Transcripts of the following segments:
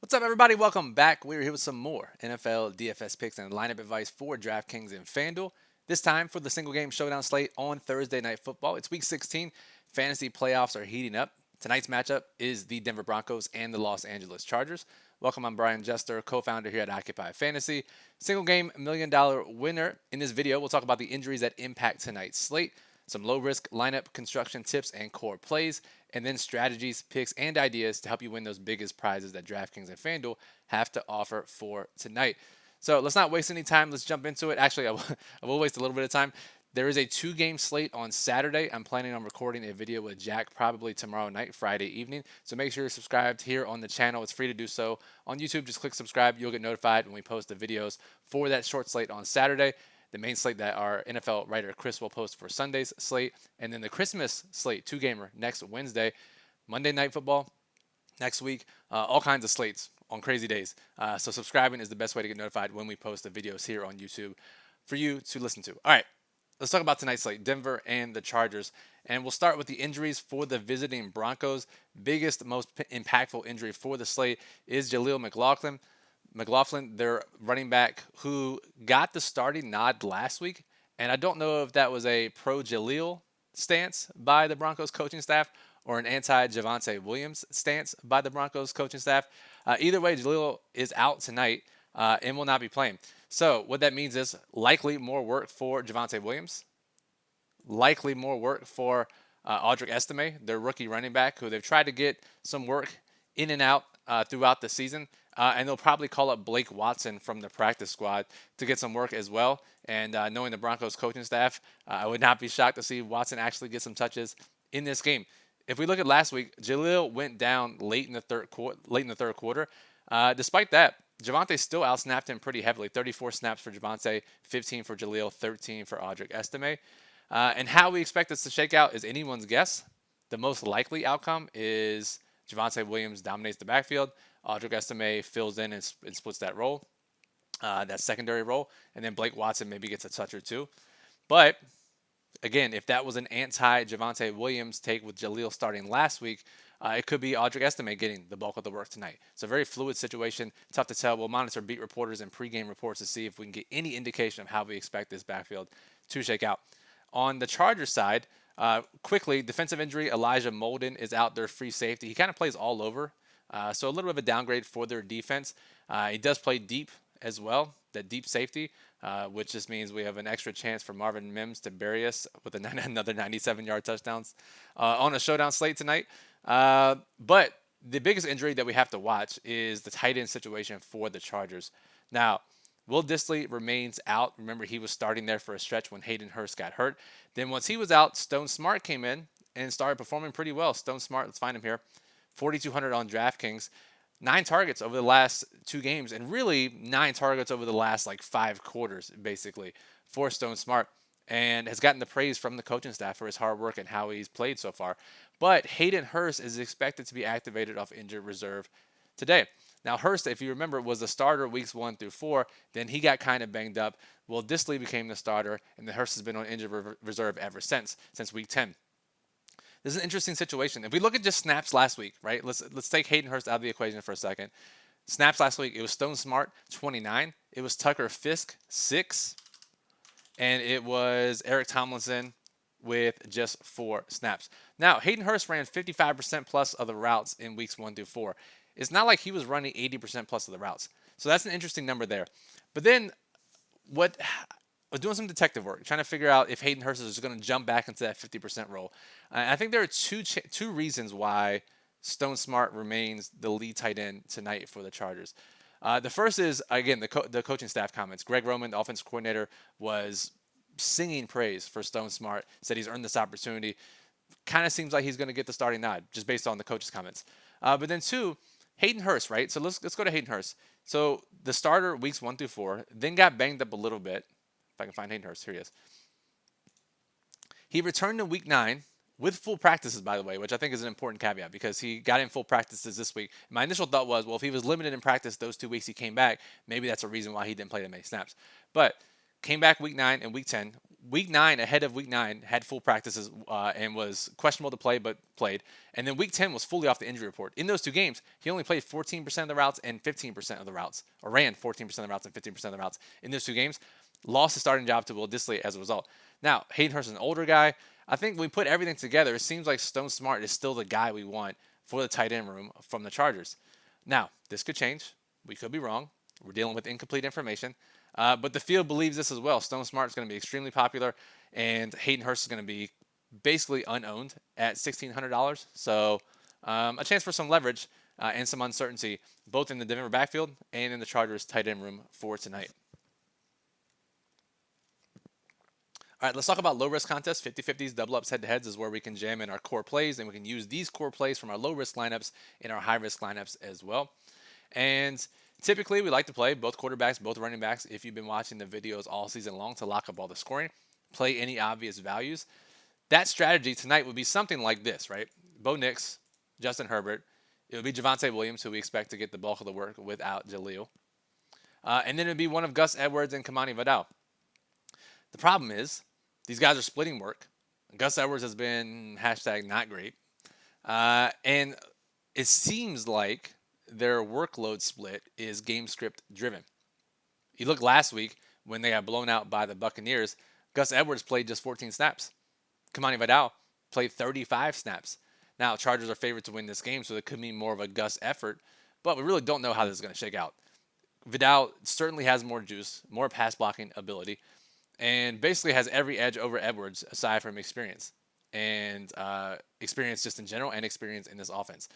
What's up, everybody? Welcome back. We're here with some more NFL DFS picks and lineup advice for DraftKings and FanDuel. This time for the single game showdown slate on Thursday Night Football. It's week 16. Fantasy playoffs are heating up. Tonight's matchup is the Denver Broncos and the Los Angeles Chargers. Welcome, I'm Brian Jester, co-founder here at Occupy Fantasy. Single game $1 million winner. In this video, we'll talk about the injuries that impact tonight's slate, some low-risk lineup construction tips and core plays, and then strategies, picks, and ideas to help you win those biggest prizes that DraftKings and FanDuel have to offer for tonight. So let's not waste any time. Let's jump into it. Actually, I will waste a little bit of time. There is a 2-game slate on Saturday. I'm planning on recording a video with Jack probably tomorrow night, Friday evening. So make sure you're subscribed here on the channel. It's free to do so. On YouTube, just click subscribe. You'll get notified when we post the videos for that short slate on Saturday. The main slate that our NFL writer Chris will post for Sunday's slate, and then the Christmas slate, 2-gamer, next Wednesday. Monday Night Football next week, all kinds of slates on crazy days. So subscribing is the best way to get notified when we post the videos here on YouTube for you to listen to. All right, let's talk about tonight's slate, Denver and the Chargers. And we'll start with the injuries for the visiting Broncos. Biggest, most impactful injury for the slate is Jaleel McLaughlin, their running back, who got the starting nod last week. And I don't know if that was a pro-Jaleel stance by the Broncos coaching staff or an anti-Javonte Williams stance by the Broncos coaching staff. Either way, Jaleel is out tonight and will not be playing. So what that means is likely more work for Javonte Williams, likely more work for Audric Estime, their rookie running back, who they've tried to get some work in and out throughout the season. And they'll probably call up Blake Watson from the practice squad to get some work as well. And knowing the Broncos coaching staff, I would not be shocked to see Watson actually get some touches in this game. If we look at last week, Jaleel went down late in the third quarter. Despite that, Javonte still outsnapped him pretty heavily. 34 snaps for Javonte, 15 for Jaleel, 13 for Audric Estime. And how we expect this to shake out is anyone's guess. The most likely outcome is Javonte Williams dominates the backfield. Audric Estime fills in and splits that role, that secondary role, and then Blake Watson maybe gets a touch or two. But again, if that was an anti-Javonte Williams take with Jaleel starting last week, it could be Audric Estime getting the bulk of the work tonight. It's a very fluid situation, tough to tell. We'll monitor beat reporters and pregame reports to see if we can get any indication of how we expect this backfield to shake out. On the Chargers side, quickly, defensive injury, Elijah Molden is out there, free safety. He kind of plays all over. So a little bit of a downgrade for their defense. He does play deep as well, that deep safety, which just means we have an extra chance for Marvin Mims to bury us with another 97-yard touchdowns on a showdown slate tonight. But the biggest injury that we have to watch is the tight end situation for the Chargers. Now, Will Dissly remains out. Remember, he was starting there for a stretch when Hayden Hurst got hurt. Then once he was out, Stone Smart came in and started performing pretty well. Stone Smart, let's find him here. 4,200 on DraftKings, 9 targets over the last 2 games, and really 9 targets over the last 5 quarters, basically, for Stone Smart, and has gotten the praise from the coaching staff for his hard work and how he's played so far. But Hayden Hurst is expected to be activated off injured reserve today. Now, Hurst, if you remember, was the starter weeks 1 through 4. Then he got kind of banged up. Well, Dissly became the starter, and the Hurst has been on injured reserve ever since week 10. This is an interesting situation. If we look at just snaps last week, right? Let's take Hayden Hurst out of the equation for a second. Snaps last week, it was Stone Smart, 29. It was Tucker Fisk, 6. And it was Eric Tomlinson with just 4 snaps. Now, Hayden Hurst ran 55% plus of the routes in weeks 1 through 4. It's not like he was running 80% plus of the routes. So that's an interesting number there. But then I was doing some detective work, trying to figure out if Hayden Hurst is going to jump back into that 50% role. I think there are two reasons why Stone Smart remains the lead tight end tonight for the Chargers. The first is, again, the coaching staff comments. Greg Roman, the offensive coordinator, was singing praise for Stone Smart, said he's earned this opportunity. Kind of seems like he's going to get the starting nod, just based on the coach's comments. But then 2, Hayden Hurst, right? So let's go to Hayden Hurst. So the starter weeks 1 through 4, then got banged up a little bit. If I can find Hayden Hurst, here he is. He returned in week 9 with full practices, by the way, which I think is an important caveat because he got in full practices this week. My initial thought was, well, if he was limited in practice those 2 weeks he came back, maybe that's a reason why he didn't play that many snaps. But came back week 9 and week 10, Week 9, ahead of Week 9, had full practices and was questionable to play, but played. And then Week 10 was fully off the injury report. In those two games, he only played 14% of the routes and 15% of the routes, or ran 14% of the routes and 15% of the routes in those two games. Lost his starting job to Will Dissly as a result. Now, Hayden Hurst is an older guy. I think when we put everything together, it seems like Stone Smart is still the guy we want for the tight end room from the Chargers. Now, this could change. We could be wrong. We're dealing with incomplete information. But the field believes this as well. Stone Smart is going to be extremely popular, and Hayden Hurst is going to be basically unowned at $1,600. So a chance for some leverage and some uncertainty, both in the Denver backfield and in the Chargers tight end room for tonight. All right, let's talk about low-risk contests. 50-50s, double-ups, head-to-heads is where we can jam in our core plays, and we can use these core plays from our low-risk lineups in our high-risk lineups as well. And typically, we like to play both quarterbacks, both running backs, if you've been watching the videos all season long to lock up all the scoring, play any obvious values. That strategy tonight would be something like this, right? Bo Nix, Justin Herbert. It would be Javonte Williams, who we expect to get the bulk of the work without Jaleel. And then it would be one of Gus Edwards and Kamani Vidal. The problem is, these guys are splitting work. Gus Edwards has been hashtag not great. And it seems like their workload split is game script driven. You look last week when they got blown out by the Buccaneers, Gus Edwards played just 14 snaps. Kamani Vidal played 35 snaps. Now, Chargers are favored to win this game, so it could mean more of a Gus effort, but we really don't know how this is going to shake out. Vidal certainly has more juice, more pass blocking ability, and basically has every edge over Edwards aside from experience. And experience just in general and experience in this offense.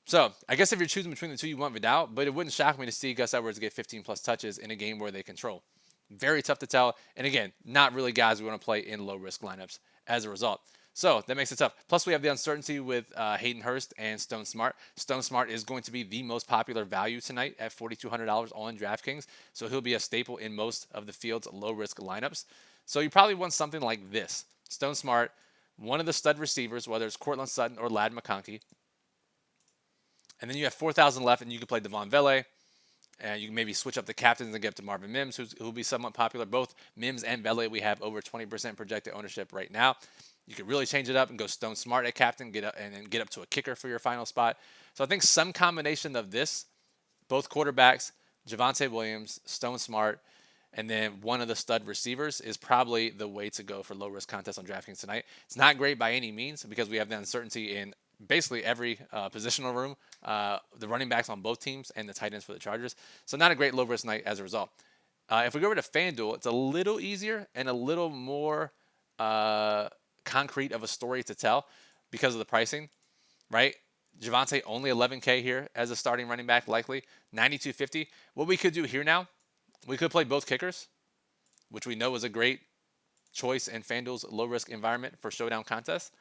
So I guess if you're choosing between the two, you want Vidal, but it wouldn't shock me to see Gus Edwards get 15-plus touches in a game where they control. Very tough to tell. And again, not really guys we want to play in low-risk lineups as a result. So that makes it tough. Plus, we have the uncertainty with Hayden Hurst and Stone Smart. Stone Smart is going to be the most popular value tonight at $4,200 on DraftKings. So he'll be a staple in most of the field's low-risk lineups. So you probably want something like this. Stone Smart, one of the stud receivers, whether it's Cortland Sutton or Ladd McConkey. And then you have 4,000 left, and you can play Devon Vele. And you can maybe switch up the captains and get up to Marvin Mims, who'll be somewhat popular. Both Mims and Vele, we have over 20% projected ownership right now. You could really change it up and go Stone Smart at captain, get up to a kicker for your final spot. So I think some combination of this, both quarterbacks, Javonte Williams, Stone Smart, and then one of the stud receivers is probably the way to go for low-risk contests on DraftKings tonight. It's not great by any means because we have the uncertainty in basically every positional room, the running backs on both teams and the tight ends for the Chargers. So not a great low-risk night as a result. If we go over to FanDuel, it's a little easier and a little more concrete of a story to tell because of the pricing, right? Javonte only 11K here as a starting running back, likely 9,250. What we could do here now, we could play both kickers, which we know is a great choice in FanDuel's low-risk environment for showdown contests.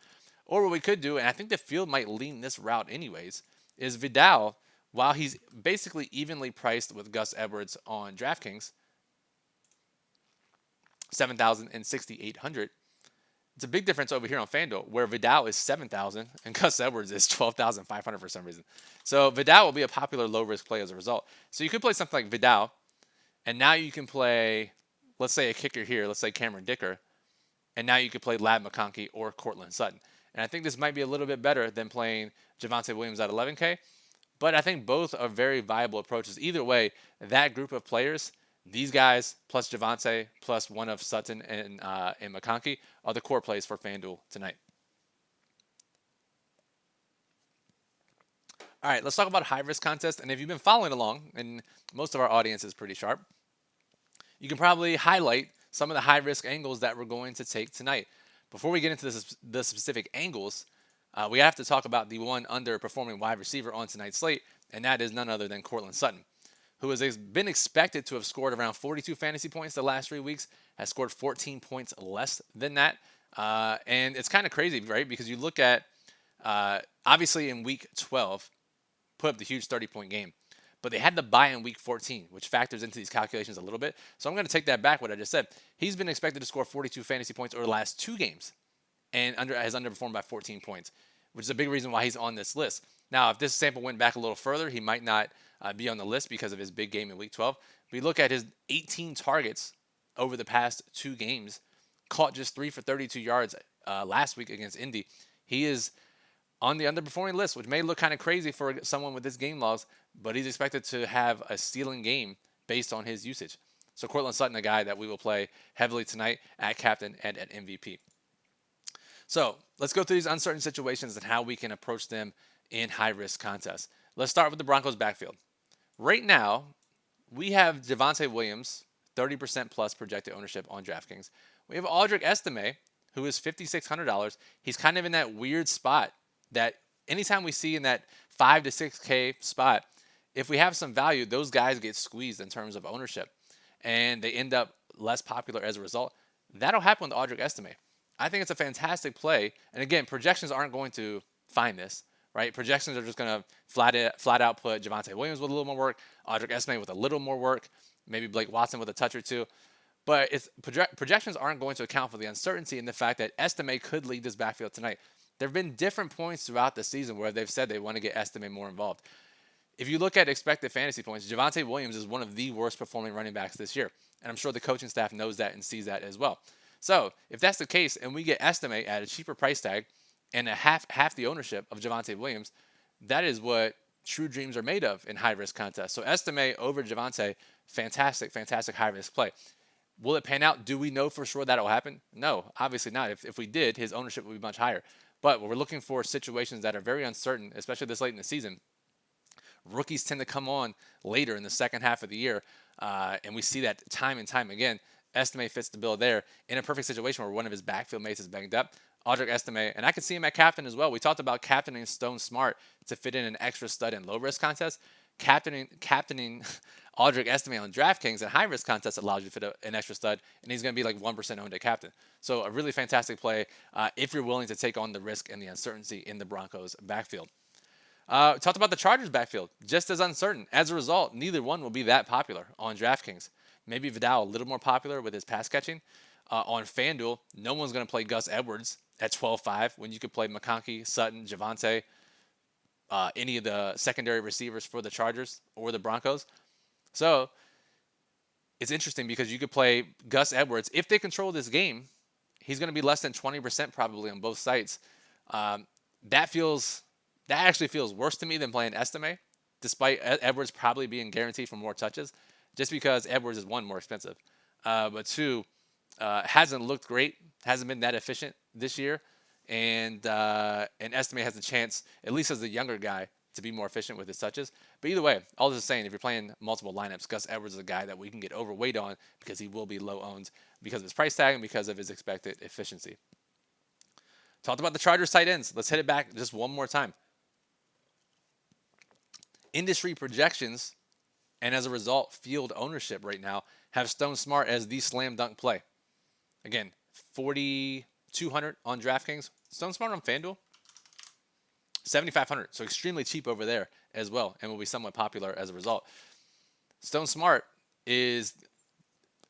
Or what we could do, and I think the field might lean this route anyways, is Vidal, while he's basically evenly priced with Gus Edwards on DraftKings, 7,000 and 6,800. It's a big difference over here on FanDuel, where Vidal is 7,000 and Gus Edwards is 12,500 for some reason. So Vidal will be a popular low-risk play as a result. So you could play something like Vidal, and now you can play, let's say a kicker here, let's say Cameron Dicker, and now you could play Ladd McConkey or Cortland Sutton. And I think this might be a little bit better than playing Javonte Williams at 11K, but I think both are very viable approaches. Either way, that group of players, these guys plus Javonte plus one of Sutton and McConkey are the core plays for FanDuel tonight. All right, let's talk about high-risk contest. And if you've been following along, and most of our audience is pretty sharp, you can probably highlight some of the high-risk angles that we're going to take tonight. Before we get into the specific angles, we have to talk about the one underperforming wide receiver on tonight's slate, and that is none other than Cortland Sutton, who has been expected to have scored around 42 fantasy points the last 3 weeks, has scored 14 points less than that. And it's kind of crazy, right? Because you look at, obviously in week 12, put up the huge 30-point game. But they had the bye in week 14, which factors into these calculations a little bit. So I'm going to take that back, what I just said. He's been expected to score 42 fantasy points over the last 2 games and has underperformed by 14 points, which is a big reason why he's on this list. Now, if this sample went back a little further, he might not be on the list because of his big game in week 12. But you look at his 18 targets over the past 2 games, caught just 3 for 32 yards last week against Indy. He is on the underperforming list, which may look kind of crazy for someone with this game logs, but he's expected to have a stealing game based on his usage. So Cortland Sutton, a guy that we will play heavily tonight at captain and at MVP. So let's go through these uncertain situations and how we can approach them in high-risk contests. Let's start with the Broncos backfield. Right now, we have Javonte Williams, 30% plus projected ownership on DraftKings. We have Audric Estime, who is $5,600. He's kind of in that weird spot that anytime we see in that 5 to 6K spot, if we have some value, those guys get squeezed in terms of ownership, and they end up less popular as a result. That'll happen with Audric Estime. I think it's a fantastic play. And again, projections aren't going to find this, right? Projections are just going to flat out put Javonte Williams with a little more work, Audric Estime with a little more work, maybe Blake Watson with a touch or two. But projections aren't going to account for the uncertainty in the fact that Estime could lead this backfield tonight. There have been different points throughout the season where they've said they want to get Estime more involved. If you look at expected fantasy points, Javonte Williams is one of the worst performing running backs this year. And I'm sure the coaching staff knows that and sees that as well. So if that's the case and we get Estime at a cheaper price tag and a half the ownership of Javonte Williams, that is what true dreams are made of in high-risk contests. So Estime over Javonte, fantastic high-risk play. Will it pan out? Do we know for sure that'll happen? No, obviously not. If we did, his ownership would be much higher. But we're looking for situations that are very uncertain, especially this late in the season. Rookies tend to come on later in the second half of the year, and we see that time and time again. Estime fits the bill there in a perfect situation where one of his backfield mates is banged up. Audric Estime, and I can see him at captain as well. We talked about captaining Stone Smart to fit in an extra stud in low-risk contests. Captaining Audric Estime on DraftKings in high-risk contests allows you to fit an extra stud, and he's going to be like 1% owned at captain. So a really fantastic play if you're willing to take on the risk and the uncertainty in the Broncos backfield. Talked about the Chargers backfield, just as uncertain. As a result, neither one will be that popular on DraftKings. Maybe Vidal a little more popular with his pass catching. On FanDuel, no one's going to play Gus Edwards at 12.5 when you could play McConkey, Sutton, Javonte, any of the secondary receivers for the Chargers or the Broncos. So it's interesting because you could play Gus Edwards. If they control this game, he's going to be less than 20% probably on both sites. That actually feels worse to me than playing Estime, despite Edwards probably being guaranteed for more touches, just because Edwards is, one, more expensive, but two, hasn't looked great, hasn't been that efficient this year, and Estime has a chance, at least as a younger guy, to be more efficient with his touches. But either way, all this is saying, if you're playing multiple lineups, Gus Edwards is a guy that we can get overweight on because he will be low owned because of his price tag and because of his expected efficiency. Talked about the Chargers tight ends. Let's hit it back just one more time. Industry projections, and as a result, field ownership right now, have Stone Smart as the slam dunk play. Again, 4,200 on DraftKings. Stone Smart on FanDuel, 7,500. So extremely cheap over there as well, and will be somewhat popular as a result. Stone Smart is,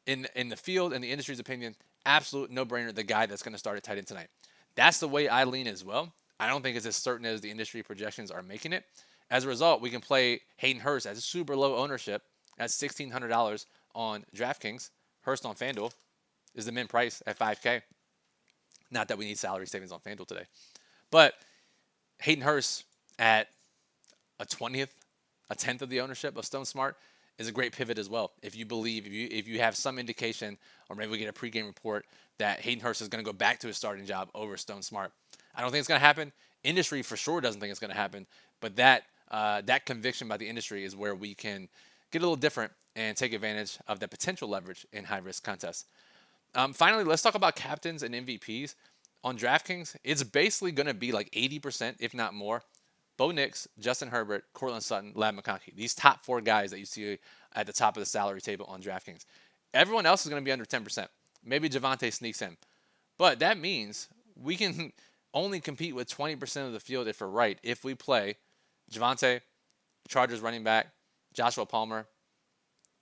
in the field and the industry's opinion, absolute no-brainer, the guy that's going to start at tight end tonight. That's the way I lean as well. I don't think it's as certain as the industry projections are making it. As a result, we can play Hayden Hurst at super low ownership at $1,600 on DraftKings. Hurst on FanDuel is the min price at $5K. Not that we need salary savings on FanDuel today. But Hayden Hurst at a 10th of the ownership of Stone Smart is a great pivot as well. If you believe, if you have some indication, or maybe we get a pregame report that Hayden Hurst is going to go back to his starting job over Stone Smart. I don't think it's going to happen. Industry for sure doesn't think it's going to happen. But that conviction by the industry is where we can get a little different and take advantage of the potential leverage in high-risk contests. Finally, let's talk about captains and MVPs. On DraftKings, it's basically going to be like 80%, if not more. Bo Nix, Justin Herbert, Cortland Sutton, Ladd McConkey. These top four guys that you see at the top of the salary table on DraftKings. Everyone else is going to be under 10%. Maybe Javonte sneaks in. But that means we can only compete with 20% of the field if we're right. If we play Javonte, Chargers running back, Joshua Palmer,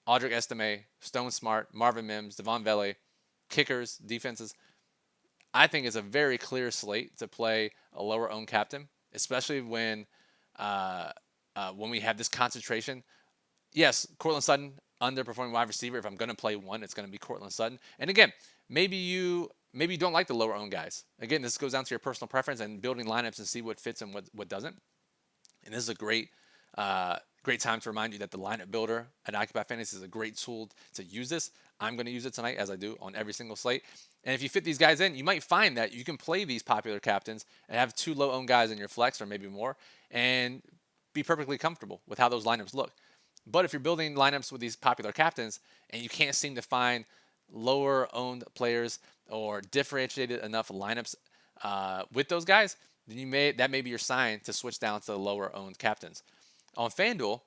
Audric Estime, Stone Smart, Marvin Mims, Devon Vele, kickers, defenses. I think it's a very clear slate to play a lower-owned captain, especially when we have this concentration. Yes, Cortland Sutton, underperforming wide receiver. If I'm going to play one, it's going to be Cortland Sutton. And again, maybe you maybe you don't like the lower owned guys. Again, this goes down to your personal preference and building lineups and see what fits and what doesn't. And this is a great time to remind you that the lineup builder at Occupy Fantasy is a great tool to use this. I'm going to use it tonight, as I do on every single slate. And if you fit these guys in, you might find that you can play these popular captains and have 2 low-owned guys in your flex, or maybe more, and be perfectly comfortable with how those lineups look. But if you're building lineups with these popular captains and you can't seem to find lower-owned players or differentiated enough lineups with those guys, then that may be your sign to switch down to the lower-owned captains. On FanDuel,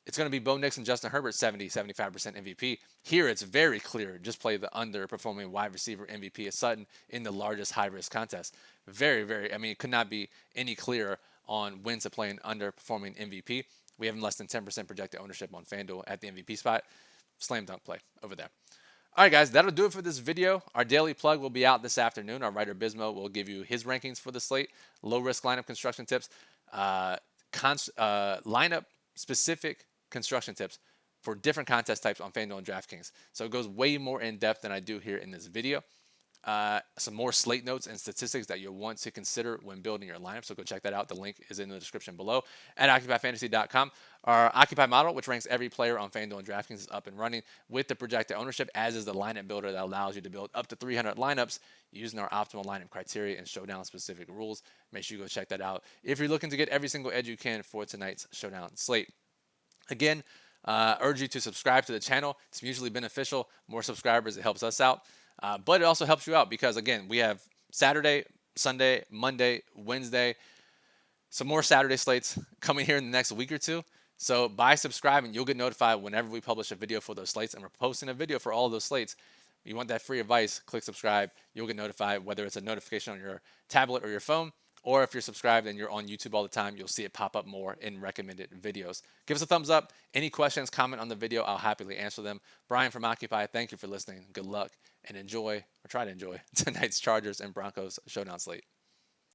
it's going to be Bo Nix and Justin Herbert 70-75% MVP. Here, it's very clear. Just play the underperforming wide receiver MVP at Sutton in the largest high-risk contest. Very, very, I mean, it could not be any clearer on when to play an underperforming MVP. We have less than 10% projected ownership on FanDuel at the MVP spot. Slam dunk play over there. All right, guys, that'll do it for this video. Our daily plug will be out this afternoon. Our writer Bismo will give you his rankings for the slate, low-risk lineup construction tips, lineup-specific construction tips for different contest types on FanDuel and DraftKings. So it goes way more in depth than I do here in this video. Some more slate notes and statistics that you'll want to consider when building your lineup. So go check that out. The link is in the description below at OccupyFantasy.com. Our Occupy model, which ranks every player on FanDuel and DraftKings, is up and running with the projected ownership, as is the lineup builder that allows you to build up to 300 lineups using our optimal lineup criteria and showdown specific rules. Make sure you go check that out if you're looking to get every single edge you can for tonight's showdown slate. Again, urge you to subscribe to the channel. It's mutually beneficial. More subscribers, it helps us out. But it also helps you out because, again, we have Saturday, Sunday, Monday, Wednesday, some more Saturday slates coming here in the next week or two. So by subscribing, you'll get notified whenever we publish a video for those slates, and we're posting a video for all of those slates. You want that free advice, click subscribe. You'll get notified, whether it's a notification on your tablet or your phone, or if you're subscribed and you're on YouTube all the time, you'll see it pop up more in recommended videos. Give us a thumbs up. Any questions, comment on the video. I'll happily answer them. Brian from Occupy, thank you for listening. Good luck and enjoy, or try to enjoy, tonight's Chargers and Broncos showdown slate.